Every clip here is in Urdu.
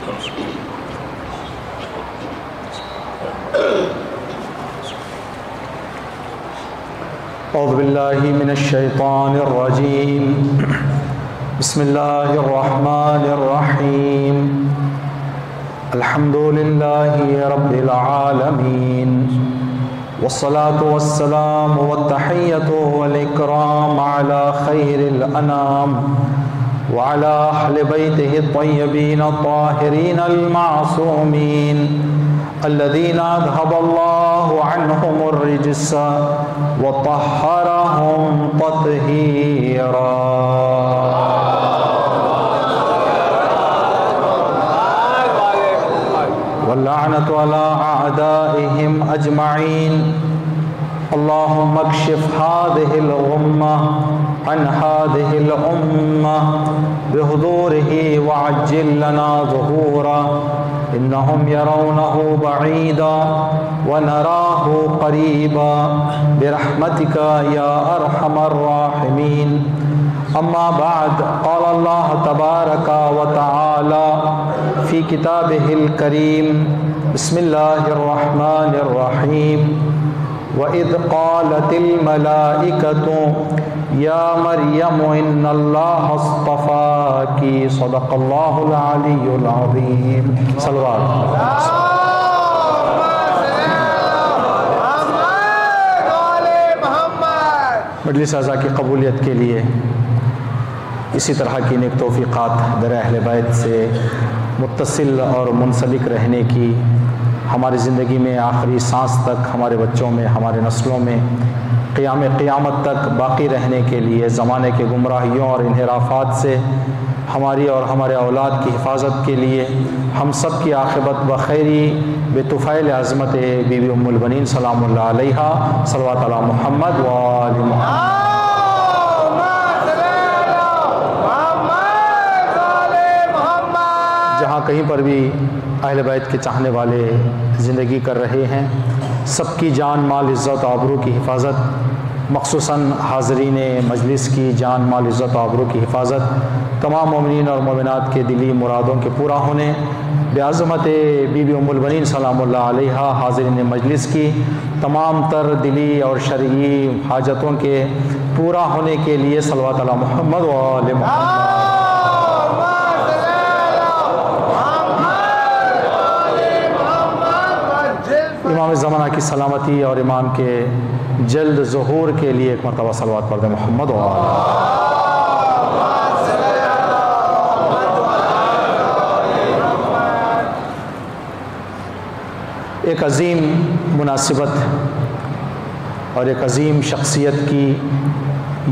اعوذ باللہ من الشیطان الرجیم بسم اللہ الرحمن الرحیم الحمد للہ رب العالمین والصلاة والسلام والتحیۃ والاکرام علی خیر الانام وعلى أهل بيته الطيبين الطاهرين المعصومين الذين أذهب الله عنهم الرجس وطهرهم تطهيرا واللعنة على أعدائهم أجمعين اللهم اكشف هذه الغمة عن هذه الأمة بحضوره وعجل لنا ظهورا إنهم يرونه بعيدا ونراه قريبا برحمتك يا أرحم الراحمين أما بعد قال الله تبارك وتعالى في كتابه الكريم بسم الله الرحمن الرحيم وَإِذْ قَالَتِ الْمَلَائِكَةُ يَا مَرْيَمُ إِنَّ اللَّهَ اصْطَفَاكِ صدق اللَّهُ الْعَلِيُّ الْعَظِيمُ صلوات مجلس اعضاء کی قبولیت کے لیے اسی طرح کی نیک توفیقات در اہل بیت سے متصل اور منسلک رہنے کی ہماری زندگی میں آخری سانس تک، ہمارے بچوں میں، ہمارے نسلوں میں قیامت تک باقی رہنے کے لیے، زمانے کے گمراہیوں اور انحرافات سے ہماری اور ہمارے اولاد کی حفاظت کے لیے، ہم سب کی عاقبت بخیری بطفیل عظمت بی بی ام البنین سلام اللہ علیہا صلوات علی محمد و آل محمد۔ جہاں کہیں پر بھی اہل بیت کے چاہنے والے زندگی کر رہے ہیں، سب کی جان مال عزت و آبرو کی حفاظت، مخصوصاً حاضرین مجلس کی جان مال عزت و آبرو کی حفاظت، تمام مومنین اور مومنات کے دلی مرادوں کے پورا ہونے، بعظمت بی بی ام البنین سلام اللہ علیہا حاضرین مجلس کی تمام تر دلی اور شرعی حاجتوں کے پورا ہونے کے لیے صلوات علی محمد و آل محمد۔ امام زمانہ کی سلامتی اور امام کے جلد ظہور کے لیے ایک مرتبہ صلوات پڑھ دیں محمد و آل۔ ایک عظیم مناسبت اور ایک عظیم شخصیت کی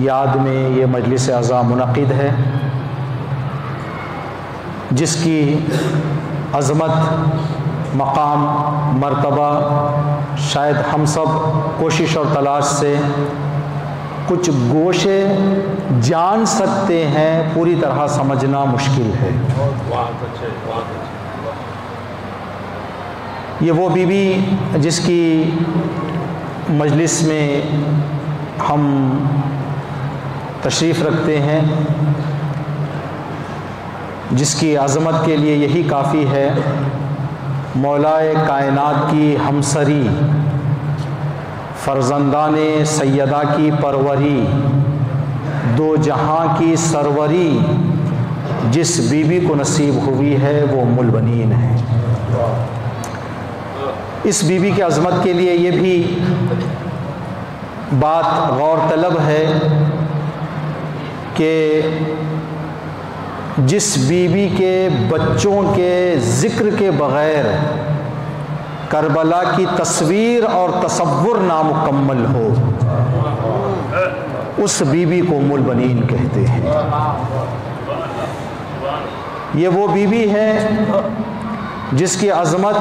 یاد میں یہ مجلس اعضاء منعقد ہے، جس کی عظمت، مقام، مرتبہ شاید ہم سب کوشش اور تلاش سے کچھ گوشے جان سکتے ہیں، پوری طرح سمجھنا مشکل ہے۔ یہ وہ بی بی جس کی مجلس میں ہم تشریف رکھتے ہیں، جس کی عظمت کے لیے یہی کافی ہے، مولائے کائنات کی ہمسری، فرزندان سیدہ کی پروری، دو جہاں کی سروری، جس بی بی کو نصیب ہوئی ہے وہ ام البنین ہے۔ اس بی بی کی عظمت کے لیے یہ بھی بات غور طلب ہے کہ جس بی بی کے بچوں کے ذکر کے بغیر کربلا کی تصویر اور تصور نامکمل ہو، اس بی بی کو ام البنین کہتے ہیں۔ یہ وہ بی بی ہے جس کی عظمت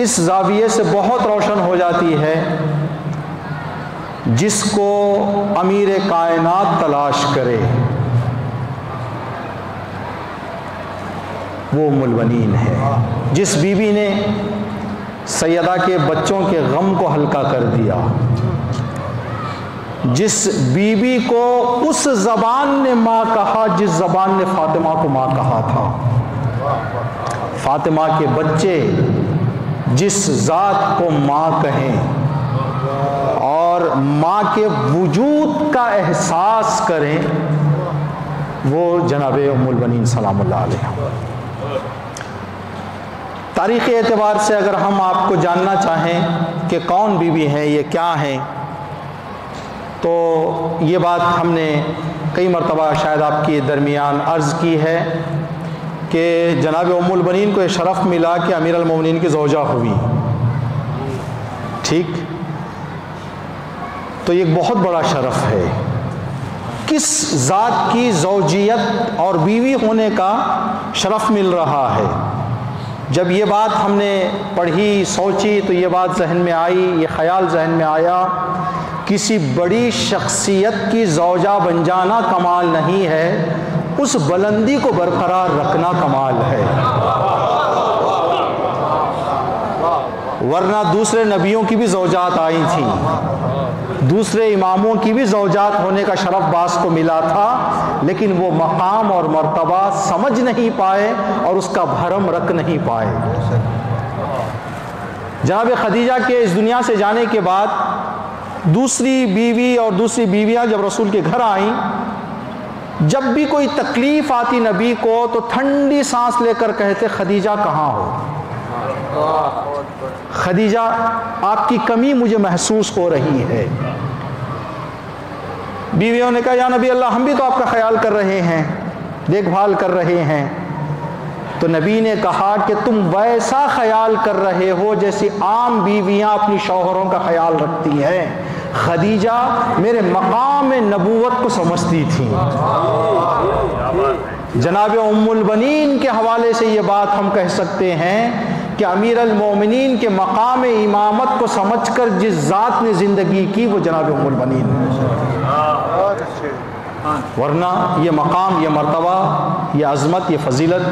اس زاویے سے بہت روشن ہو جاتی ہے، جس کو امیر کائنات تلاش کرے وہ ام البنین ہے۔ جس بی بی نے سیدہ کے بچوں کے غم کو ہلکا کر دیا، جس بی بی کو اس زبان نے ماں کہا جس زبان نے فاطمہ کو ماں کہا تھا، فاطمہ کے بچے جس ذات کو ماں کہیں اور ماں کے وجود کا احساس کریں وہ جناب ام البنین سلام اللہ علیہ۔ تاریخی اعتبار سے اگر ہم آپ کو جاننا چاہیں کہ کون بی بی ہیں، یہ کیا ہیں، تو یہ بات ہم نے کئی مرتبہ شاید آپ کے درمیان عرض کی ہے کہ جناب ام البنین کو یہ شرف ملا کہ امیر المومنین کی زوجہ ہوئی، ٹھیک، تو یہ ایک بہت بڑا شرف ہے۔ کس ذات کی زوجیت اور بیوی ہونے کا شرف مل رہا ہے؟ جب یہ بات ہم نے پڑھی، سوچی، تو یہ بات ذہن میں آئی، یہ خیال ذہن میں آیا، کسی بڑی شخصیت کی زوجہ بن جانا کمال نہیں ہے، اس بلندی کو برقرار رکھنا کمال ہے۔ ورنہ دوسرے نبیوں کی بھی زوجات آئی تھیں، دوسرے اماموں کی بھی زوجات ہونے کا شرف بعض کو ملا تھا، لیکن وہ مقام اور مرتبہ سمجھ نہیں پائے اور اس کا بھرم رکھ نہیں پائے۔ جناب خدیجہ کے اس دنیا سے جانے کے بعد دوسری بیوی اور دوسری بیویاں جب رسول کے گھر آئیں، جب بھی کوئی تکلیف آتی نبی کو تو ٹھنڈی سانس لے کر کہتے خدیجہ کہاں ہو؟ خدیجہ آپ کی کمی مجھے محسوس ہو رہی ہے۔ بیویوں نے کہا یا نبی اللہ ہم بھی تو آپ کا خیال کر رہے ہیں، دیکھ بھال کر رہے ہیں۔ تو نبی نے کہا کہ تم ویسا خیال کر رہے ہو جیسے عام بیویاں اپنی شوہروں کا خیال رکھتی ہیں، خدیجہ میرے مقام نبوت کو سمجھتی تھی۔ جناب ام البنین کے حوالے سے یہ بات ہم کہہ سکتے ہیں کہ امیر المومنین کے مقام امامت کو سمجھ کر جس ذات نے زندگی کی وہ جناب ام البنین ہے، ورنہ یہ مقام، یہ مرتبہ، یہ عظمت، یہ فضیلت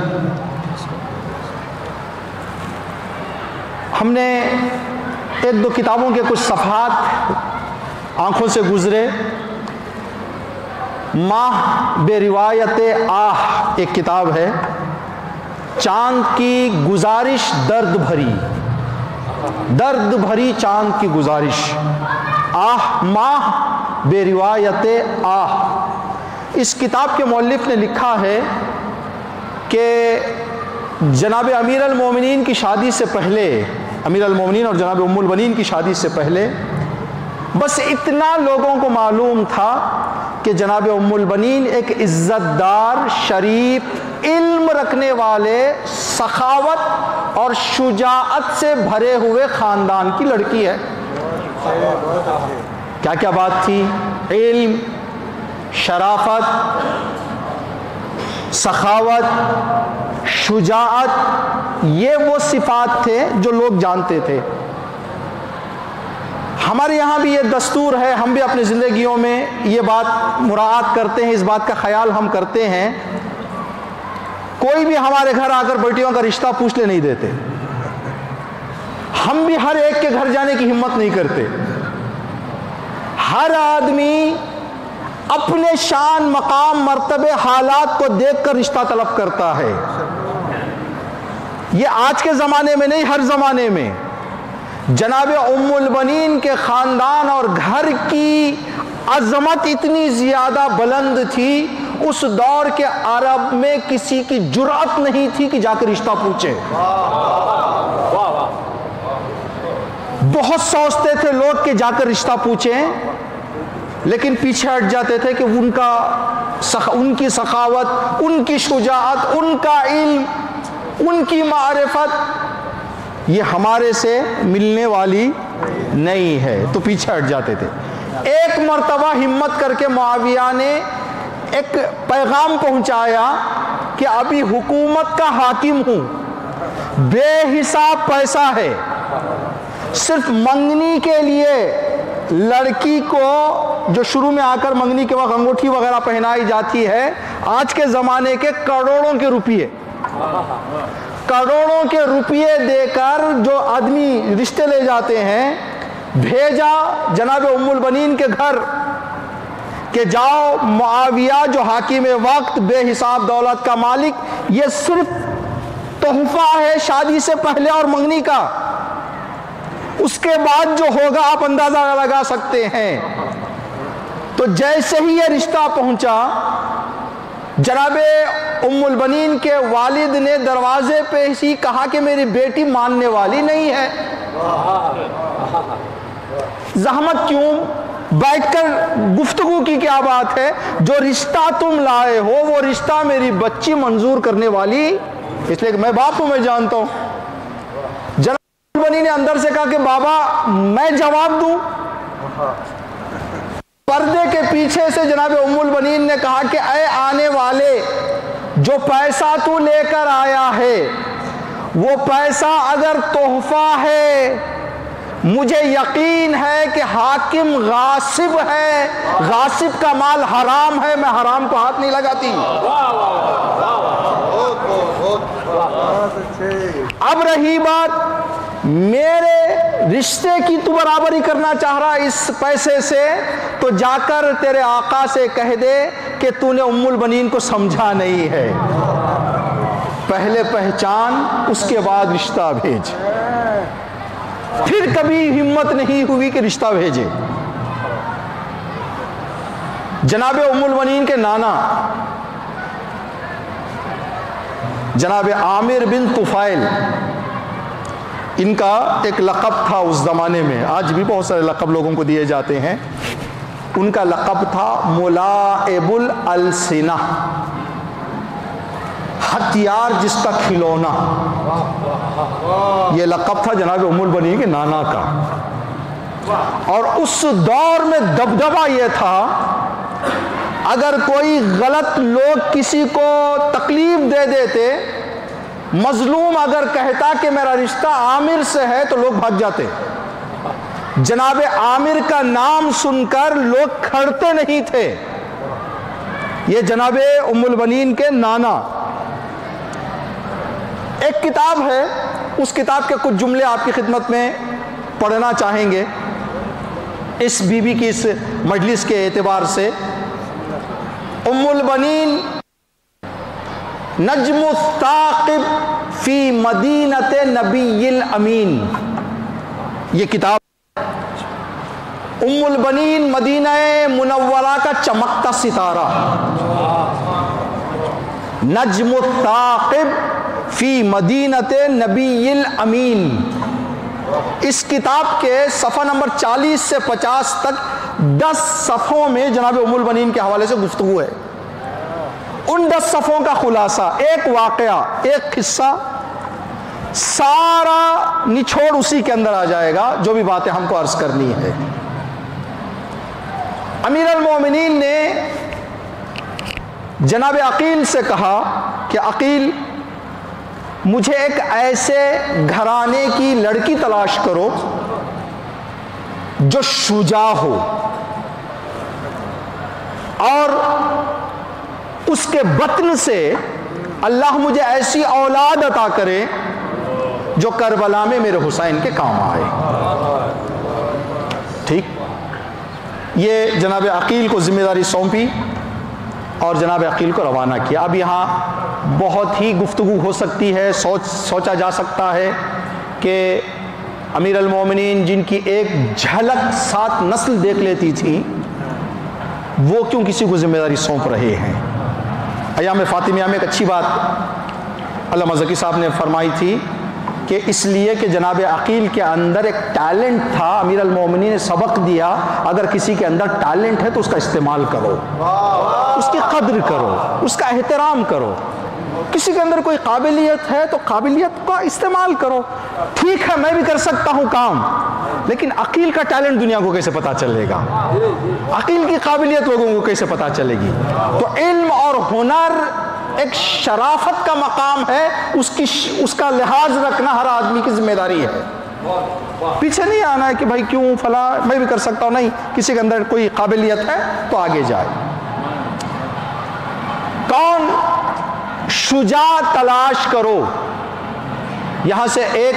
ہم نے ایک دو کتابوں کے کچھ صفحات آنکھوں سے گزرے۔ ماہ بے روایت آہ ایک کتاب ہے، چاند کی گزارش درد بھری چاند کی گزارش، آہ ماہ بے روایت آہ۔ اس کتاب کے مؤلف نے لکھا ہے کہ جناب امیر المومنین کی شادی سے پہلے، امیر المومنین اور جناب ام البنین کی شادی سے پہلے بس اتنا لوگوں کو معلوم تھا کہ جناب ام البنین ایک عزت دار، شریف، علم رکھنے والے، سخاوت اور شجاعت سے بھرے ہوئے خاندان کی لڑکی ہے۔ کیا کیا بات تھی؟ علم، شرافت، سخاوت، شجاعت، یہ وہ صفات تھے جو لوگ جانتے تھے۔ ہمارے یہاں بھی یہ دستور ہے، ہم بھی اپنی زندگیوں میں یہ بات مراعات کرتے ہیں، اس بات کا خیال ہم کرتے ہیں، کوئی بھی ہمارے گھر آ کر بیٹیوں کا رشتہ پوچھ لے نہیں دیتے، ہم بھی ہر ایک کے گھر جانے کی ہمت نہیں کرتے۔ ہر آدمی اپنے شان، مقام، مرتبے، حالات کو دیکھ کر رشتہ طلب کرتا ہے۔ یہ آج کے زمانے میں نہیں، ہر زمانے میں جناب ام البنین کے خاندان اور گھر کی عظمت اتنی زیادہ بلند تھی، اس دور کے عرب میں کسی کی جرأت نہیں تھی کہ جا کے رشتہ پوچھے۔ بہت سوچتے تھے لوگ کہ جا کر رشتہ پوچھیں، لیکن پیچھے ہٹ جاتے تھے کہ ان کی سخاوت، ان کی شجاعت، ان کا علم، ان کی معرفت یہ ہمارے سے ملنے والی نہیں ہے، تو پیچھے ہٹ جاتے تھے۔ ایک مرتبہ ہمت کر کے معاویہ نے ایک پیغام پہنچایا کہ ابھی حکومت کا حاکم ہوں، بے حساب پیسہ ہے، صرف منگنی کے لیے لڑکی کو جو شروع میں آ کر منگنی کے وقت انگوٹھی وغیرہ پہنائی جاتی ہے، آج کے زمانے کے کروڑوں کے روپیے، کروڑوں کے روپیے دے کر جو آدمی رشتے لے جاتے ہیں، بھیجا جناب ام البنین کے گھر کہ جاؤ معاویہ جو حاکم وقت، بے حساب دولت کا مالک، یہ صرف تحفہ ہے شادی سے پہلے اور منگنی کا، اس کے بعد جو ہوگا آپ اندازہ لگا سکتے ہیں۔ تو جیسے ہی یہ رشتہ پہنچا، جناب ام البنین کے والد نے دروازے پہ ہی کہا کہ میری بیٹی ماننے والی نہیں ہے۔ زحمت کیوں، بیٹھ کر گفتگو کی کیا بات ہے؟ جو رشتہ تم لائے ہو وہ رشتہ میری بچی منظور کرنے والی، اس لیے کہ میں باپ ہوں، میں جانتا ہوں۔ جناب ام البنین نے اندر سے کہا کہ بابا میں جواب دوں؟ پردے کے پیچھے سے جناب ام البنین نے کہا کہ اے آنے والے، جو پیسہ تو لے کر آیا ہے وہ پیسہ اگر تحفہ ہے، مجھے یقین ہے کہ حاکم غاصب ہے، غاصب کا مال حرام ہے، میں حرام کو ہاتھ نہیں لگاتی۔ اب رہی بات میرے رشتے کی، تو برابری کرنا چاہ رہا اس پیسے سے، تو جا کر تیرے آقا سے کہہ دے کہ تو نے ام البنین کو سمجھا نہیں ہے، پہلے پہچان اس کے بعد رشتہ بھیج۔ پھر کبھی ہمت نہیں ہوئی کہ رشتہ بھیجے۔ جناب ام البنین کے نانا جناب عامر بن طفیل، ان کا ایک لقب تھا اس زمانے میں، آج بھی بہت سارے لقب لوگوں کو دیے جاتے ہیں۔ ان کا لقب تھا ملاعب الالسنہ، ہتھیار جس کا کھلونا، یہ لقب تھا جناب ام البنین کے نانا کا۔ اور اس دور میں دبدبہ یہ تھا، اگر کوئی غلط لوگ کسی کو تکلیف دے دیتے، مظلوم اگر کہتا کہ میرا رشتہ عامر سے ہے تو لوگ بھاگ جاتے۔ جناب عامر کا نام سن کر لوگ کھڑتے نہیں تھے۔ یہ جناب ام البنین کے نانا۔ ایک کتاب ہے، اس کتاب کے کچھ جملے آپ کی خدمت میں پڑھنا چاہیں گے اس بی بی کی اس مجلس کے اعتبار سے۔ ام البنین نجم الثاقب فی مدینۃ نبی الامین، یہ کتاب ام البنین مدینہ منورہ کا چمکتا ستارہ، نجم الثاقب فی مدینۃ نبی الامین۔ اس کتاب کے صفحہ نمبر 40 سے 50 تک 10 صفحوں میں جناب ام البنین کے حوالے سے گفتگو ہے۔ ان 10 صفحوں کا خلاصہ، ایک واقعہ، ایک قصہ، سارا نچوڑ اسی کے اندر آ جائے گا جو بھی باتیں ہم کو عرض کرنی ہے۔ امیر المومنین نے جناب عقیل سے کہا کہ عقیل، مجھے ایک ایسے گھرانے کی لڑکی تلاش کرو جو شجاع ہو اور اس کے بطن سے اللہ مجھے ایسی اولاد عطا کرے جو کربلا میں میرے حسین کے کام آئے۔ ٹھیک، یہ جناب عقیل کو ذمہ داری سونپی اور جناب عقیل کو روانہ کیا۔ اب یہاں بہت ہی گفتگو ہو سکتی ہے، سوچا جا سکتا ہے کہ امیر المومنین جن کی ایک جھلک 7 نسل دیکھ لیتی تھی، وہ کیوں کسی کو ذمہ داری سونپ رہے ہیں؟ ایام فاطمیہ میں ایک اچھی بات علامہ زکی صاحب نے فرمائی تھی کہ اس لیے کہ جناب عقیل کے اندر ایک ٹیلنٹ تھا، امیر المومنین نے سبق دیا، اگر کسی کے اندر ٹیلنٹ ہے تو اس کا استعمال کرو، اس کی قدر کرو، اس کا احترام کرو۔ کسی کے اندر کوئی قابلیت ہے تو قابلیت کا استعمال کرو۔ ٹھیک ہے میں بھی کر سکتا ہوں کام، لیکن عقیل کا ٹیلنٹ دنیا کو کیسے پتا چلے گا؟ عقیل کی قابلیت لوگوں کو کیسے پتا چلے گی؟ تو علم اور ہنر ایک شرافت کا مقام ہے، اس کا لحاظ رکھنا ہر آدمی کی ذمہ داری ہے۔ پیچھے نہیں آنا ہے کہ بھائی کیوں فلاں میں بھی کر سکتا ہوں، نہیں، کسی کے اندر کوئی قابلیت ہے تو آگے جائے۔ کون شجاع تلاش کرو، یہاں سے ایک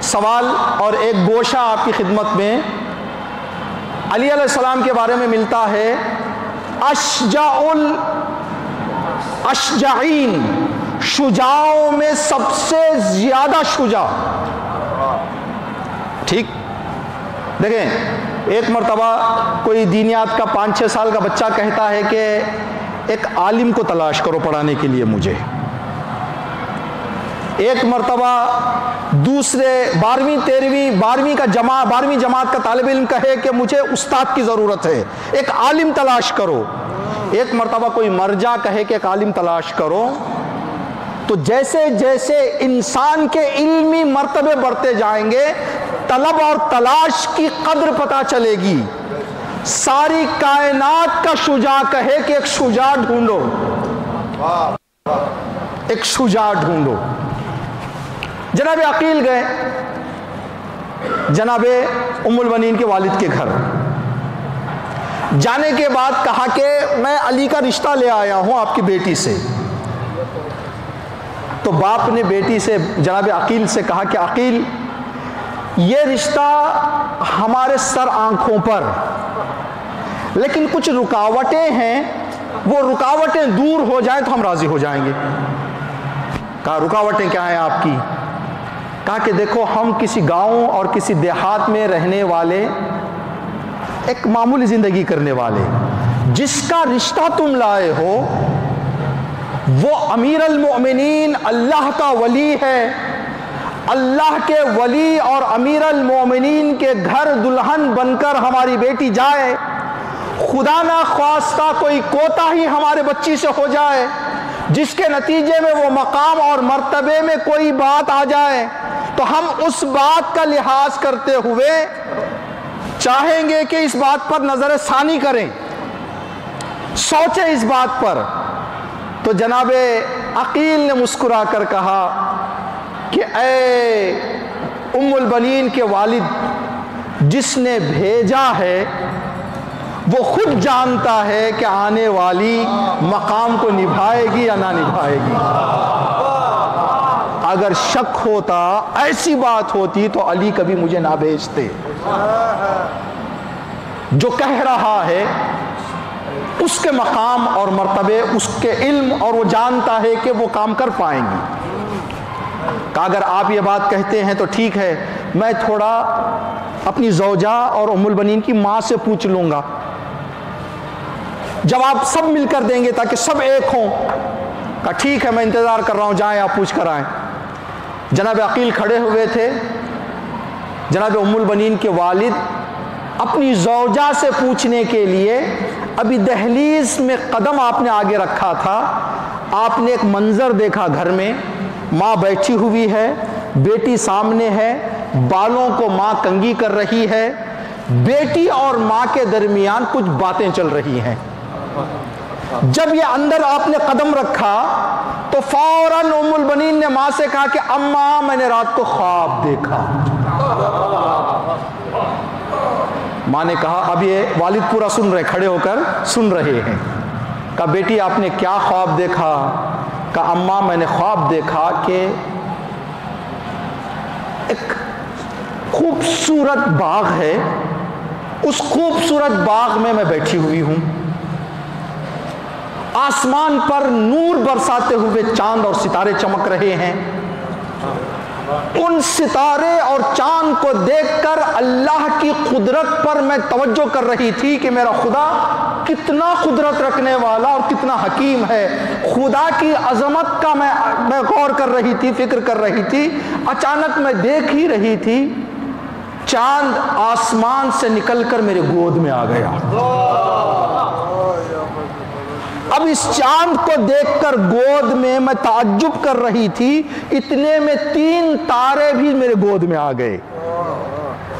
سوال اور ایک گوشہ آپ کی خدمت میں علی علیہ السلام کے بارے میں ملتا ہے۔ اشجع الاشجعین، شجاعوں میں سب سے زیادہ شجاع. ٹھیک دیکھیں، ایک مرتبہ کوئی دینیات کا 5-6 سال کا بچہ کہتا ہے کہ ایک عالم کو تلاش کرو پڑھانے کے لیے مجھے. ایک مرتبہ دوسرے 12ویں جماعت کا طالب علم کہے کہ مجھے استاد کی ضرورت ہے، ایک عالم تلاش کرو. ایک مرتبہ کوئی مرجع کہے کہ ایک عالم تلاش کرو. تو جیسے جیسے انسان کے علمی مرتبے بڑھتے جائیں گے، طلب اور تلاش کی قدر پتہ چلے گی. ساری کائنات کا شجاع کہے کہ ایک شجاع ڈھونڈو، ایک شجاع ڈھونڈو. جناب عقیل گئے جناب ام البنین کے والد کے گھر. جانے کے بعد کہا کہ میں علی کا رشتہ لے آیا ہوں آپ کی بیٹی سے. تو باپ نے بیٹی سے جناب عقیل سے کہا کہ عقیل، یہ رشتہ ہمارے سر آنکھوں پر، لیکن کچھ رکاوٹیں ہیں، وہ رکاوٹیں دور ہو جائیں تو ہم راضی ہو جائیں گے. کہا رکاوٹیں کیا ہیں آپ کی؟ کہا کہ دیکھو، ہم کسی گاؤں اور کسی دیہات میں رہنے والے، ایک معمولی زندگی کرنے والے، جس کا رشتہ تم لائے ہو وہ امیر المؤمنین اللہ کا ولی ہے. اللہ کے ولی اور امیر المؤمنین کے گھر دلہن بن کر ہماری بیٹی جائے، خدا نہ خواستہ کوئی کوتاہی ہمارے بچی سے ہو جائے جس کے نتیجے میں وہ مقام اور مرتبے میں کوئی بات آ جائے، تو ہم اس بات کا لحاظ کرتے ہوئے چاہیں گے کہ اس بات پر نظر ثانی کریں، سوچیں اس بات پر. تو جناب عقیل نے مسکرا کر کہا کہ اے ام البنین کے والد، جس نے بھیجا ہے وہ خود جانتا ہے کہ آنے والی مقام کو نبھائے گی یا نہ نبھائے گی. اگر شک ہوتا، ایسی بات ہوتی تو علی کبھی مجھے نہ بھیجتے. جو کہہ رہا ہے اس کے مقام اور مرتبے، اس کے علم، اور وہ جانتا ہے کہ وہ کام کر پائیں گی. کہ اگر آپ یہ بات کہتے ہیں تو ٹھیک ہے، میں تھوڑا اپنی زوجہ اور ام البنین کی ماں سے پوچھ لوں گا، جواب سب مل کر دیں گے تاکہ سب ایک ہوں. کہا ٹھیک ہے، میں انتظار کر رہا ہوں، جائیں آپ پوچھ کر آئیں. جناب عقیل کھڑے ہوئے تھے. جناب ام البنین کے والد اپنی زوجہ سے پوچھنے کے لیے ابھی دہلیز میں قدم آپ نے آگے رکھا تھا. آپ نے ایک منظر دیکھا، گھر میں ماں بیٹھی ہوئی ہے، بیٹی سامنے ہے، بالوں کو ماں کنگھی کر رہی ہے، بیٹی اور ماں کے درمیان کچھ باتیں چل رہی ہیں. جب یہ اندر آپ نے قدم رکھا تو فوراً ام البنین نے ماں سے کہا کہ اماں، میں نے رات کو خواب دیکھا. ماں نے کہا، اب یہ والد پورا سن رہے، کھڑے ہو کر سن رہے ہیں. کہا بیٹی آپ نے کیا خواب دیکھا؟ کہا اماں، میں نے خواب دیکھا کہ ایک خوبصورت باغ ہے، اس خوبصورت باغ میں بیٹھی ہوئی ہوں، آسمان پر نور برساتے ہوئے چاند اور ستارے چمک رہے ہیں. ان ستارے اور چاند کو دیکھ کر اللہ کی قدرت پر میں توجہ کر رہی تھی کہ میرا خدا کتنا قدرت رکھنے والا اور کتنا حکیم ہے. خدا کی عظمت کا میں غور کر رہی تھی، فکر کر رہی تھی. اچانک میں دیکھ ہی رہی تھی، چاند آسمان سے نکل کر میرے گود میں آ گیا. اب اس چاند کو دیکھ کر گود میں تعجب کر رہی تھی، اتنے میں 3 تارے بھی میرے گود میں آ گئے.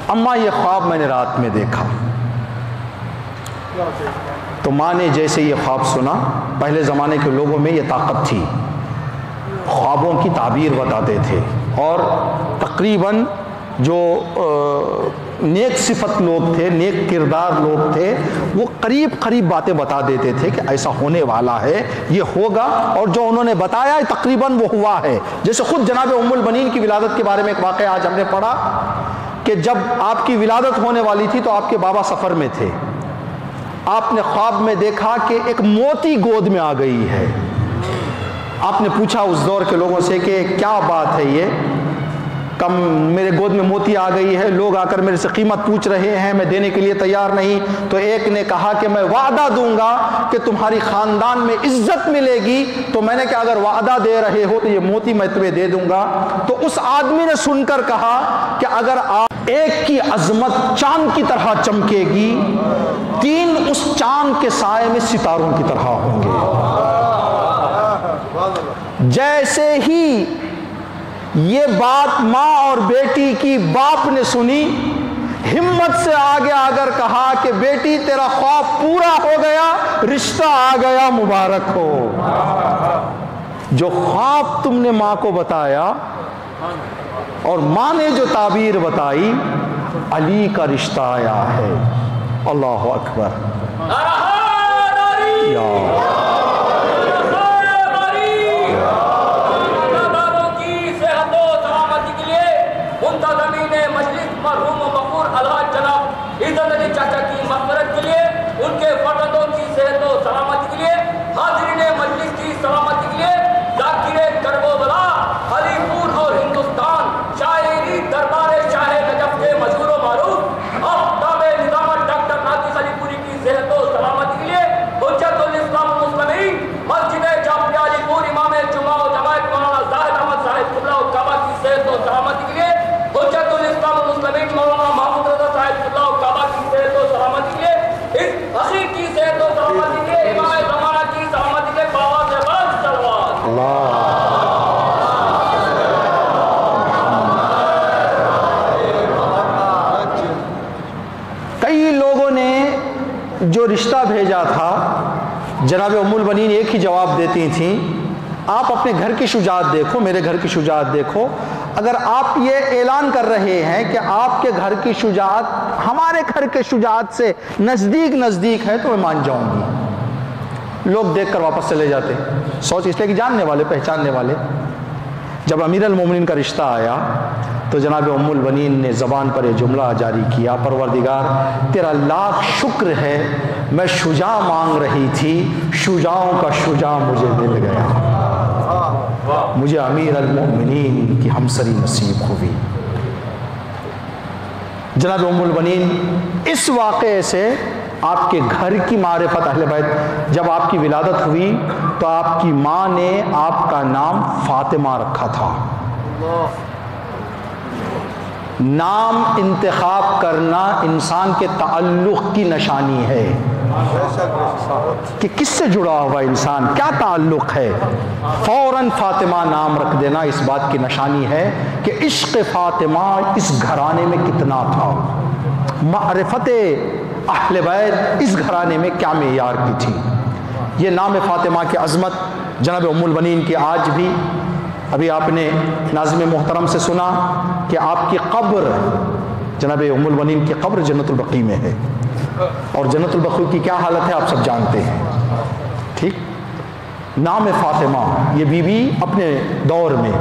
اماں، یہ خواب میں نے رات میں دیکھا. تو ماں نے جیسے یہ خواب سنا، پہلے زمانے کے لوگوں میں یہ طاقت تھی، خوابوں کی تعبیر بتاتے تھے، اور تقریباً جو نیک صفت لوگ تھے، نیک کردار لوگ تھے، وہ قریب قریب باتیں بتا دیتے تھے کہ ایسا ہونے والا ہے، یہ ہوگا. اور جو انہوں نے بتایا تقریباً وہ ہوا ہے. جیسے خود جناب ام البنین کی ولادت کے بارے میں ایک واقعہ آج ہم نے پڑھا کہ جب آپ کی ولادت ہونے والی تھی تو آپ کے بابا سفر میں تھے. آپ نے خواب میں دیکھا کہ ایک موتی گود میں آ گئی ہے. آپ نے پوچھا اس دور کے لوگوں سے کہ کیا بات ہے یہ، کم میرے گود میں موتی آ گئی ہے، لوگ آ کر میرے سے قیمت پوچھ رہے ہیں، میں دینے کے لیے تیار نہیں. تو ایک نے کہا کہ میں وعدہ دوں گا کہ تمہاری خاندان میں عزت ملے گی. تو میں نے کہا اگر وعدہ دے رہے ہو تو یہ موتی میں تمہیں دے دوں گا. تو اس آدمی نے سن کر کہا کہ اگر آپ ایک کی عظمت چاند کی طرح چمکے گی، 3 اس چاند کے سائے میں ستاروں کی طرح ہوں گے. جیسے ہی یہ بات ماں اور بیٹی کی باپ نے سنی، ہمت سے آگے آ کر کہا کہ بیٹی تیرا خواب پورا ہو گیا، رشتہ آ گیا، مبارک ہو. جو خواب تم نے ماں کو بتایا اور ماں نے جو تعبیر بتائی، علی کا رشتہ آیا ہے. اللہ اکبر. یا چاچا کی مغفرت کے لیے، ان کے فرزندوں کی صحت و سلامتی کے لیے، حاضرین مجلس کی سلامتی کے لیے، ذاکر کرب و بلا، علی پور اور ہندوستان، شاعری دربار شاہ نجف کے مشہور و معروف آفتاب نظامت ڈاکٹر ناطق علی پوری کی صحت و سلامتی کے لیے، حجت الاسلام المسلمین مسجد جامعہ علی پور امام جمعہ و جماعت مولانا زاہد احمد صاحب قبلہ و کعبہ کی صحت و سلامتی کے لیے، حجت الاسلام المسلمین مولانا محمود رضا صاحب قبلہ و کعبہ کی صحت و سلامتی کے لیے، اس اخیر کی صحت و سلامتی کے لیے، امام زمانہ کی سلامتی کے لیے، بابا سے بات سلوات اللہ. کئی لوگوں نے جو رشتہ بھیجا تھا، جناب ام البنین ایک ہی جواب دیتی تھیں، آپ اپنے گھر کی شجاعت دیکھو، میرے گھر کی شجاعت دیکھو. اگر آپ یہ اعلان کر رہے ہیں کہ آپ کے گھر کی شجاعت ہمارے گھر کے شجاعت سے نزدیک ہے تو میں مان جاؤں گی. لوگ دیکھ کر واپس چلے جاتے، سوچ اس لیے کہ جاننے والے پہچاننے والے. جب امیر المومنین کا رشتہ آیا تو جناب ام البنین نے زبان پر یہ جملہ جاری کیا، پروردگار تیرا لاکھ شکر ہے، میں شجاع مانگ رہی تھی، شجاعوں کا شجاع مجھے مل گیا، مجھے امیر المومنین کی ہمسری نصیب ہوئی. جناب ام البنین اس واقعے سے آپ کے گھر کی معرفت اہل بیت، جب آپ کی ولادت ہوئی تو آپ کی ماں نے آپ کا نام فاطمہ رکھا تھا. نام انتخاب کرنا انسان کے تعلق کی نشانی ہے کہ کس سے جڑا ہوا انسان، کیا تعلق ہے. فوراً فاطمہ نام رکھ دینا اس بات کی نشانی ہے کہ عشق فاطمہ اس گھرانے میں کتنا تھا، معرفت اہل بیت اس گھرانے میں کیا معیار کی تھی. یہ نام فاطمہ کی عظمت جناب ام البنین کی آج بھی، ابھی آپ نے ناظم محترم سے سنا کہ آپ کی قبر، جناب ام البنین کی قبر جنت البقیع میں ہے، اور جنت البقیع کی کیا حالت ہے آپ سب جانتے ہیں. ٹھیک، نام فاطمہ یہ بی بی اپنے دور میں.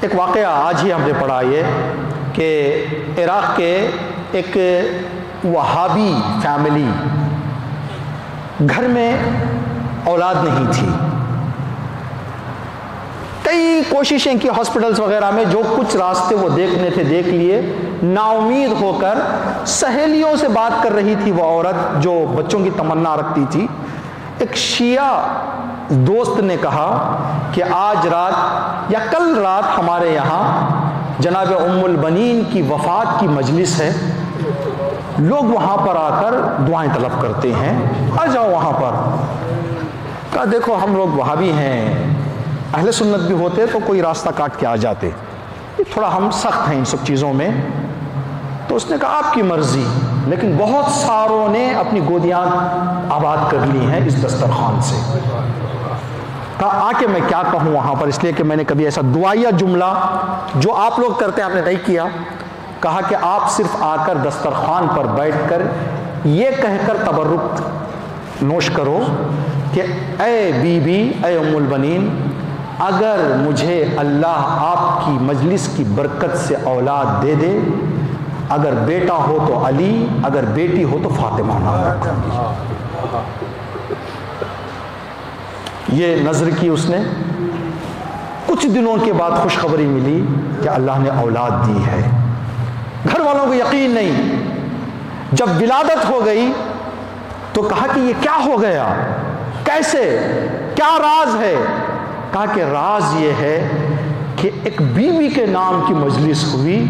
ایک واقعہ آج ہی ہم نے پڑھا یہ کہ عراق کے ایک وہابی فیملی، گھر میں اولاد نہیں تھی، کئی کوششیں کی ہاسپٹلز وغیرہ میں، جو کچھ راستے وہ دیکھنے تھے دیکھ لیے. نا امید ہو کر سہیلیوں سے بات کر رہی تھی وہ عورت جو بچوں کی تمنا رکھتی تھی. ایک شیعہ دوست نے کہا کہ آج رات یا کل رات ہمارے یہاں جناب ام البنین کی وفات کی مجلس ہے، لوگ وہاں پر آ کر دعائیں طلب کرتے ہیں، آ جاؤ وہاں پر. کہا دیکھو ہم لوگ وہابی ہیں، اہل سنت بھی ہوتے تو کوئی راستہ کاٹ کے آ جاتے، تھوڑا ہم سخت ہیں ان سب چیزوں میں. تو اس نے کہا آپ کی مرضی، لیکن بہت ساروں نے اپنی گودیاں آباد کر لی ہیں اس دسترخوان سے. کہا آ کے میں کیا کہوں وہاں پر، اس لیے کہ میں نے کبھی ایسا دعائیہ جملہ جو آپ لوگ کرتے ہیں آپ نے نہیں کیا. کہا کہ آپ صرف آ کر دسترخوان پر بیٹھ کر یہ کہہ کر تبرک نوش کرو کہ اے بی بی، اے ام البنین، اگر مجھے اللہ آپ کی مجلس کی برکت سے اولاد دے دے، اگر بیٹا ہو تو علی، اگر بیٹی ہو تو فاطمہ نام رکھوں گی. یہ نظر کی اس نے. کچھ دنوں کے بعد خوشخبری ملی کہ اللہ نے اولاد دی ہے. گھر والوں کو یقین نہیں. جب ولادت ہو گئی تو کہا کہ یہ کیا ہو گیا, کیسے, کیا راز ہے؟ کہا کہ راز یہ ہے کہ ایک بیوی کے نام کی مجلس ہوئی,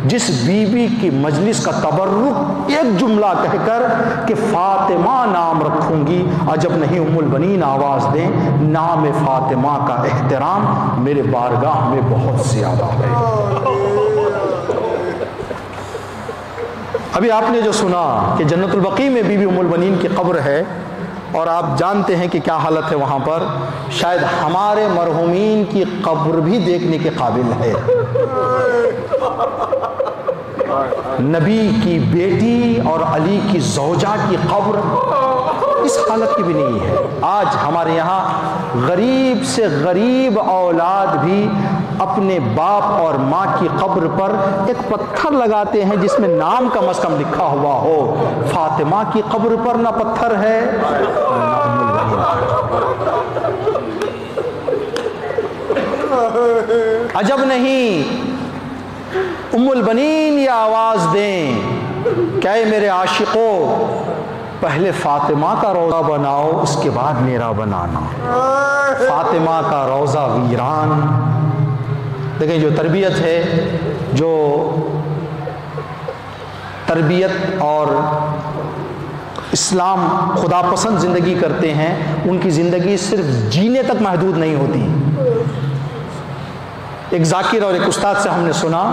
جس بیوی کی مجلس کا تبرک ایک جملہ کہہ کر کہ فاطمہ نام رکھوں گی, اور جب نہیں ام البنین آواز دیں, نام فاطمہ کا احترام میرے بارگاہ میں بہت زیادہ ہے. ابھی آپ نے جو سنا کہ جنت البقیع میں بی بی ام البنین کی قبر ہے, اور آپ جانتے ہیں کہ کیا حالت ہے وہاں پر, شاید ہمارے مرحومین کی قبر بھی دیکھنے کے قابل ہے. نبی کی بیٹی اور علی کی زوجہ کی قبر اس حالت کی بھی نہیں ہے. آج ہمارے یہاں غریب سے غریب اولاد بھی اپنے باپ اور ماں کی قبر پر ایک پتھر لگاتے ہیں جس میں نام کم از کم لکھا ہوا ہو. فاطمہ کی قبر پر نہ پتھر ہے نہ ام البنین. عجب نہیں ام البنین یہ آواز دیں کہ اے میرے عاشقوں, پہلے فاطمہ کا روضہ بناؤ, اس کے بعد میرا بنانا. فاطمہ کا روضہ ویران. دیکھیں جو تربیت ہے, جو تربیت اور اسلام خدا پسند زندگی کرتے ہیں, ان کی زندگی صرف جینے تک محدود نہیں ہوتی. ایک ذاکر اور ایک استاد سے ہم نے سنا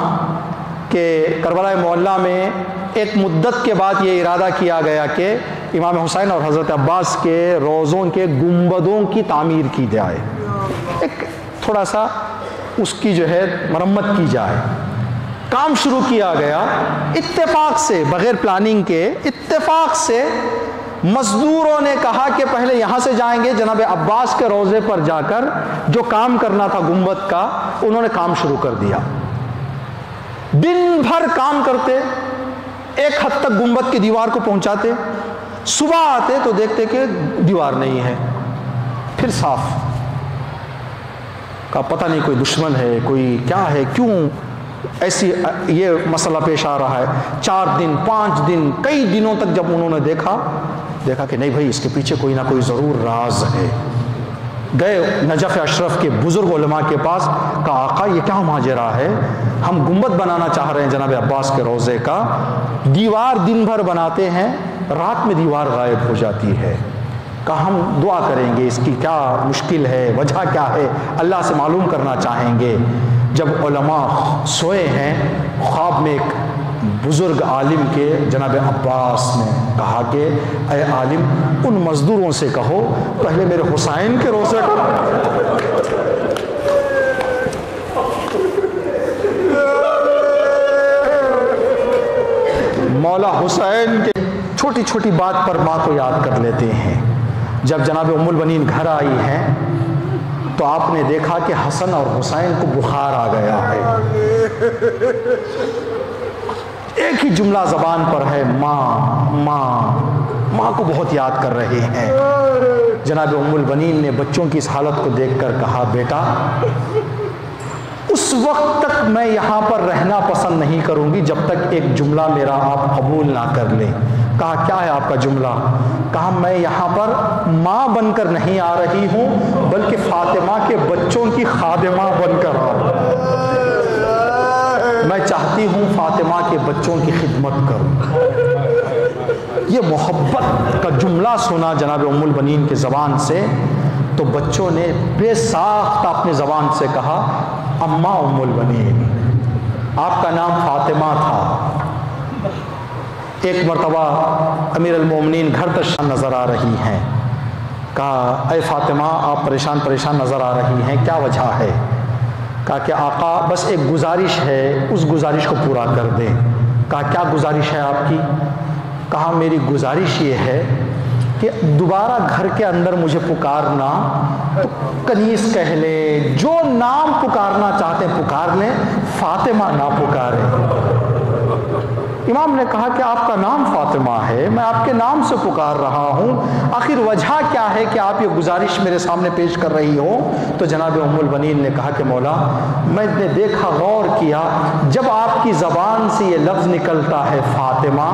کہ کربلا معلیٰ میں ایک مدت کے بعد یہ ارادہ کیا گیا کہ امام حسین اور حضرت عباس کے روضوں کے گنبدوں کی تعمیر کی جائے, ایک تھوڑا سا اس کی جو ہے مرمت کی جائے. کام شروع کیا گیا. اتفاق سے, بغیر پلاننگ کے اتفاق سے مزدوروں نے کہا کہ پہلے یہاں سے جائیں گے, جناب عباس کے روضے پر جا کر جو کام کرنا تھا گنبد کا, انہوں نے کام شروع کر دیا. دن بھر کام کرتے, ایک حد تک گنبد کی دیوار کو پہنچاتے, صبح آتے تو دیکھتے کہ دیوار نہیں ہے. پھر صاف کا پتہ نہیں کوئی دشمن ہے, کوئی کیا ہے, کیوں ایسی یہ مسئلہ پیش آ رہا ہے. 4 دن 5 دن کئی دنوں تک جب انہوں نے دیکھا کہ نہیں بھائی اس کے پیچھے کوئی نہ کوئی ضرور راز ہے. گئے نجف اشرف کے بزرگ علماء کے پاس, کہا آقا یہ کیا ماجرا ہے, ہم گنبد بنانا چاہ رہے ہیں جناب عباس کے روضے کا, دیوار دن بھر بناتے ہیں, رات میں دیوار غائب ہو جاتی ہے. کہا ہم دعا کریں گے, اس کی کیا مشکل ہے, وجہ کیا ہے, اللہ سے معلوم کرنا چاہیں گے. جب علماء سوئے ہیں, خواب میں ایک بزرگ عالم کے جناب عباس نے کہا کہ اے عالم, ان مزدوروں سے کہو پہلے میرے حسین کے روضے مولا حسین کے چھوٹی چھوٹی بات پر ماں کو یاد کر لیتے ہیں. جب جناب ام البنین گھر آئی ہیں تو آپ نے دیکھا کہ حسن اور حسین کو بخار آ گیا ہے. ایک ہی جملہ زبان پر ہے, ماں ماں. ماں کو بہت یاد کر رہے ہیں. جناب ام البنین نے بچوں کی اس حالت کو دیکھ کر کہا بیٹا اس وقت تک میں یہاں پر رہنا پسند نہیں کروں گی جب تک ایک جملہ میرا آپ قبول نہ کر لیں. کہا کیا ہے آپ کا جملہ؟ کہا میں یہاں پر ماں بن کر نہیں آ رہی ہوں بلکہ فاطمہ کے بچوں کی خادمہ بن کر آ رہی ہوں. میں چاہتی ہوں فاطمہ کے بچوں کی خدمت کروں. یہ محبت کا جملہ سنا جناب ام البنین کے زبان سے تو بچوں نے بے ساختہ اپنے زبان سے کہا اماں ام البنین, آپ کا نام فاطمہ تھا. ایک مرتبہ امیر المومنین گھر تشریف نظر آ رہی ہیں. کہا اے فاطمہ آپ پریشان نظر آ رہی ہیں, کیا وجہ ہے؟ کہا کہ آقا بس ایک گزارش ہے, اس گزارش کو پورا کر دیں. کہا کیا گزارش ہے آپ کی؟ کہا میری گزارش یہ ہے کہ دوبارہ گھر کے اندر مجھے پکارنا تو کنیز کہہ لیں, جو نام پکارنا چاہتے ہیں پکار لیں, فاطمہ نہ پکاریں. امام نے کہا کہ آپ کا نام فاطمہ ہے، میں آپ کے نام سے پکار رہا ہوں، آخر وجہ کیا ہے کہ آپ یہ گزارش میرے سامنے پیش کر رہی ہو؟ تو جناب ام البنین نے کہا کہ مولا میں نے دیکھا، غور کیا، جب آپ کی زبان سے یہ لفظ نکلتا ہے فاطمہ،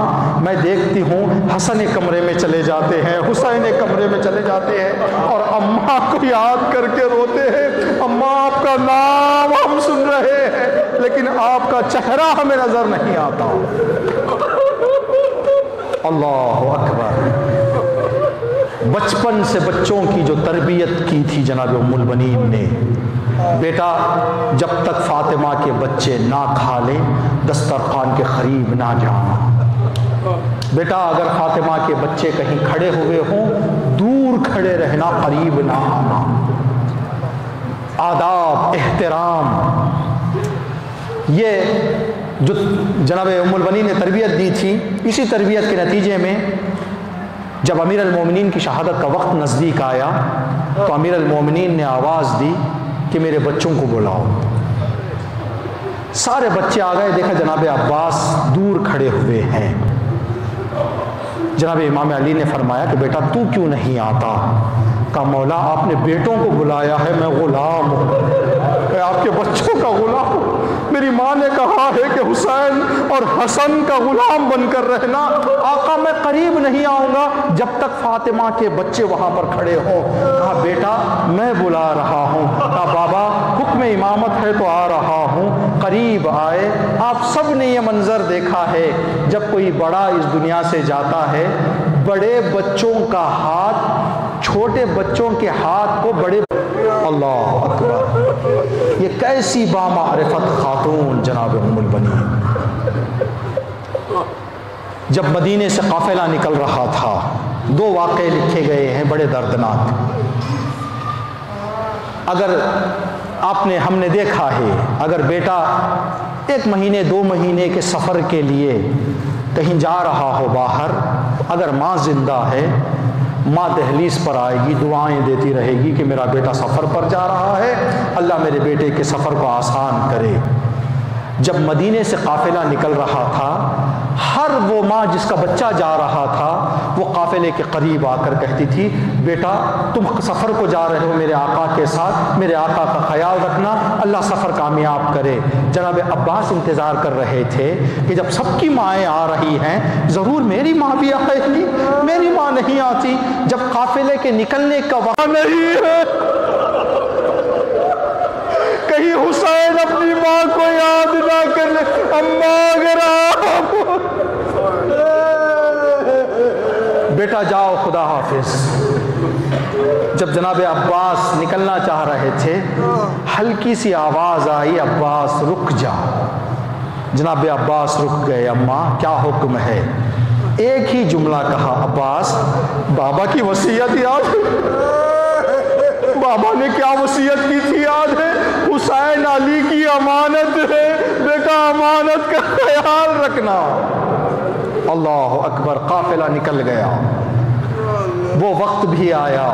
میں دیکھتی ہوں حسن کمرے میں چلے جاتے ہیں، حسین کمرے میں چلے جاتے ہیں اور اماں کو یاد کر کے روتے ہیں، اماں آپ کا نام ہم سن رہے ہیں لیکن آپ کا چہرہ ہمیں نظر نہیں آتا۔ اللہ اکبر۔ بچپن سے بچوں کی جو تربیت کی تھی جناب ام البنین نے، بیٹا جب تک فاطمہ کے بچے نہ کھا لیں دسترخوان کے قریب نہ جانا، بیٹا اگر فاطمہ کے بچے کہیں کھڑے ہوئے ہوں دور کھڑے رہنا، قریب نہ آنا۔ آداب، احترام، یہ جو جناب ام البنین نے تربیت دی تھی، اسی تربیت کے نتیجے میں جب امیر المومنین کی شہادت کا وقت نزدیک آیا تو امیر المومنین نے آواز دی کہ میرے بچوں کو بلاؤ۔ سارے بچے آ گئے، دیکھا جناب عباس دور کھڑے ہوئے ہیں۔ جناب امام علی نے فرمایا کہ بیٹا تو کیوں نہیں آتا؟ کہا مولا آپ نے بیٹوں کو بلایا ہے، میں غلام ہوں، میں آپ کے بچوں کا غلام ہوں، میری ماں نے کہا ہے کہ حسین اور حسن کا غلام بن کر رہنا، آقا میں قریب نہیں آؤں گا جب تک فاطمہ کے بچے وہاں پر کھڑے ہوں۔ کہا بیٹا میں بلا رہا ہوں۔ کہا بابا حکم امامت ہے تو آ رہا ہوں۔ قریب آئے، آپ سب نے یہ منظر دیکھا ہے، جب کوئی بڑا اس دنیا سے جاتا ہے بڑے بچوں کا ہاتھ چھوٹے بچوں کے ہاتھ کو بڑے، اللہ اکبر، یہ کیسی بامعرفت خاتون جناب ام البنین۔ جب مدینے سے قافلہ نکل رہا تھا، دو واقعے لکھے گئے ہیں بڑے دردناک۔ اگر ہم نے دیکھا ہے، اگر بیٹا 1 مہینے 2 مہینے کے سفر کے لیے کہیں جا رہا ہو باہر، اگر ماں زندہ ہے، ماں دہلیز پر آئے گی، دعائیں دیتی رہے گی کہ میرا بیٹا سفر پر جا رہا ہے، اللہ میرے بیٹے کے سفر کو آسان کرے۔ جب مدینے سے قافلہ نکل رہا تھا، ہر وہ ماں جس کا بچہ جا رہا تھا وہ قافلے کے قریب آ کر کہتی تھی بیٹا تم سفر کو جا رہے ہو میرے آقا کے ساتھ، میرے آقا کا خیال رکھنا، اللہ سفر کامیاب کرے۔ جناب عباس انتظار کر رہے تھے کہ جب سب کی مائیں آ رہی ہیں ضرور میری ماں بھی آئے گی، میری ماں نہیں آتی۔ جب قافلے کے نکلنے کا وقت نہیں ہے، کہیں حسین اپنی ماں کو یاد نہ کر لے، اماں اگر آپ بیٹا جاؤ خدا حافظ۔ جب جناب عباس نکلنا چاہ رہے تھے، ہلکی سی آواز آئی عباس رک جا۔ جناب عباس رک گئے، اماں کیا حکم ہے؟ ایک ہی جملہ کہا، عباس بابا کی وصیت یاد ہے؟ بابا نے کیا وصیت کی تھی یاد ہے؟ حسین علی کی امانت ہے، بیٹا امانت کا خیال رکھنا۔ اللہ اکبر، قافلہ نکل گیا۔ وہ وقت بھی آیا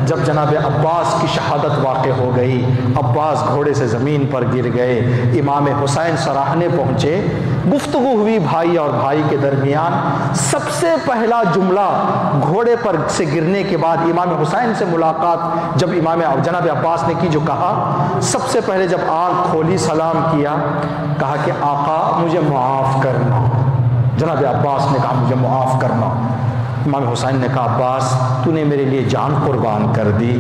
جب جناب عباس کی شہادت واقع ہو گئی، عباس گھوڑے سے زمین پر گر گئے، امام حسین سراہنے پہنچے، گفتگو ہوئی بھائی اور بھائی کے درمیان۔ سب سے پہلا جملہ گھوڑے پر سے گرنے کے بعد امام حسین سے ملاقات جب جناب عباس نے کی، جو کہا سب سے پہلے جب آنکھ کھولی سلام کیا، کہا کہ آقا مجھے معاف کرنا۔ جناب عباس نے کہا مجھے معاف کرنا۔ امام حسین نے کہا عباس تو نے میرے لیے جان قربان کر دی،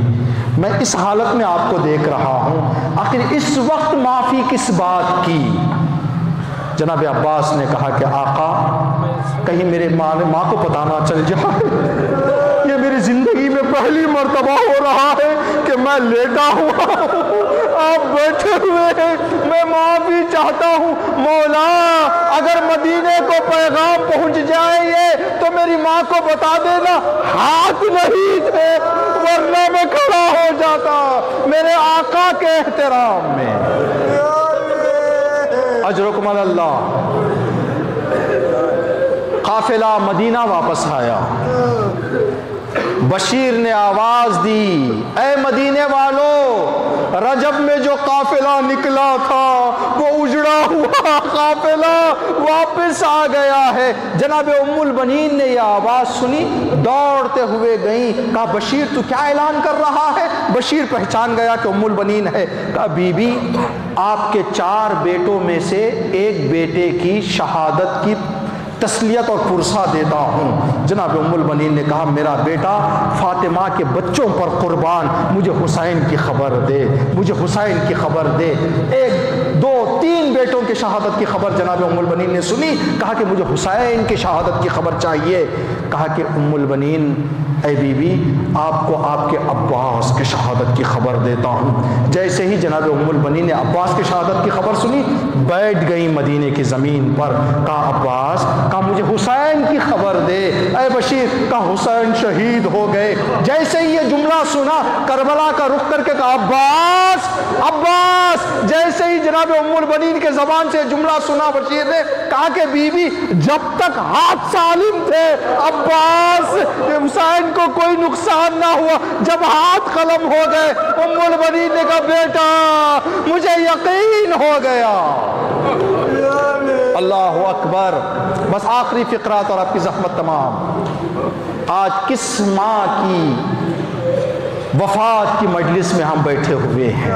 میں اس حالت میں آپ کو دیکھ رہا ہوں، آخر اس وقت معافی کس بات کی؟ جناب عباس نے کہا کہ آقا کہیں میرے ماں کو پتہ نہ چل جائے، یہ میری زندگی میں پہلی مرتبہ ہو رہا ہے کہ میں لیٹا ہوا ہوں، آپ بیٹھے ہوئے ہیں، میں معافی چاہتا ہوں، مولا اگر مدینے کو پیغام پہنچ جائے یہ تو میری ماں کو بتا دینا ہاتھ نہیں تھے ورنہ میں کھڑا ہو جاتا میرے آقا کے احترام میں۔ اجرکم اللہ۔ قافلہ مدینہ واپس آیا، بشیر نے آواز دی اے مدینے والو رجب میں جو قافلہ نکلا تھا وہ اجڑا ہوا قافلہ واپس آ گیا ہے۔ جناب ام البنین نے یہ آواز سنی، دوڑتے ہوئے گئیں، کہا بشیر تو کیا اعلان کر رہا ہے؟ بشیر پہچان گیا کہ ام البنین ہے۔ کہا بی بی آپ کے 4 بیٹوں میں سے ایک بیٹے کی شہادت کی تسلیت اور پرسہ دیتا ہوں۔ جناب ام البنین نے کہا میرا بیٹا فاطمہ کے بچوں پر قربان، مجھے حسین کی خبر دے، مجھے حسین کی خبر دے۔ 1 2 3 بیٹوں کی شہادت کی خبر جناب ام البنین نے سنی، کہا کہ مجھے حسین کی شہادت کی خبر چاہیے۔ کہا کہ ام البنین اے بی بی آپ کو آپ کے عباس کی شہادت کی خبر دیتا ہوں۔ جیسے ہی جناب ام البنین نے عباس کی شہادت کی خبر سنی، بیٹھ گئی مدینے کی زمین پر۔ کہا عباس، کہا مجھے حسین کی خبر دے۔ اے بشیر، کہا حسین شہید ہو گئے۔ جیسے ہی یہ جملہ سنا، کربلا کا رخ کر کے کہا عباس عباس۔ جیسے ہی جناب ام البنین کے زبان سے جملہ سنا، بشیر نے کہا کہ بی بی جب تک ہاتھ سالم تھے عباس حسین کو کوئی نقصان نہ ہوا، جب ہاتھ قلم ہو گئے ام البنین نے کہا بیٹا مجھے یقین ہو گیا۔ اللہ اکبر۔ بس آخری فقرات اور آپ کی زحمت تمام۔ آج کس ماں کی وفات کی مجلس میں ہم بیٹھے ہوئے ہیں؟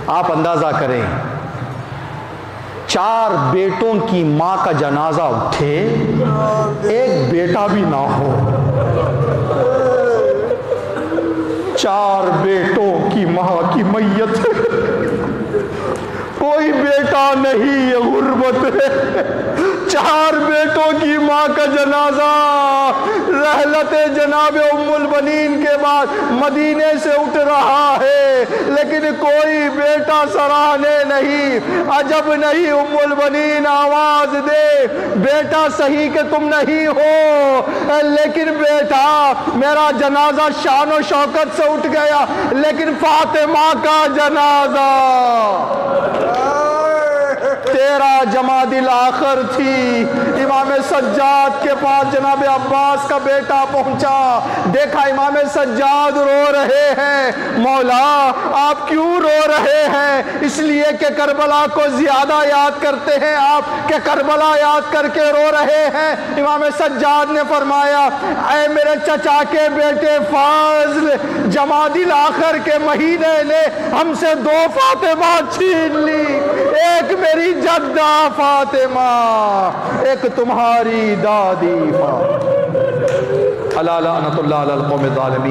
آپ اندازہ کریں، 4 بیٹوں کی ماں کا جنازہ اٹھے، ایک بیٹا بھی نہ ہو۔ 4 بیٹوں کی ماں کی میت، کوئی بیٹا نہیں، یہ غربت ہے۔ 4 بیٹوں کی ماں کا جنازہ رحلت جناب ام البنین کے بعد مدینے سے اٹھ رہا ہے، لیکن کوئی بیٹا سراہنے نہیں۔ عجب نہیں ام البنین آواز دے بیٹا صحیح کہ تم نہیں ہو، لیکن بیٹا میرا جنازہ شان و شوکت سے اٹھ گیا، لیکن فاطمہ کا جنازہ 13 جمادی الآخر تھی۔ امام سجاد کے پاس جناب عباس کا بیٹا پہنچا، دیکھا امام سجاد رو رہے ہیں۔ مولا آپ کیوں رو رہے ہیں؟ اس لیے کہ کربلا کو زیادہ یاد کرتے ہیں آپ، کہ کربلا یاد کر کے رو رہے ہیں۔ امام سجاد نے فرمایا اے میرے چچا کے بیٹے فضل، جمادی الآخر کے مہینے نے ہم سے 2 فاطمہ چھین لی، ایک میری جدہ فاطمہ، ایک تمہاری دادی فاطمہ۔ الا لعنت اللہ علی القوم الظالمین۔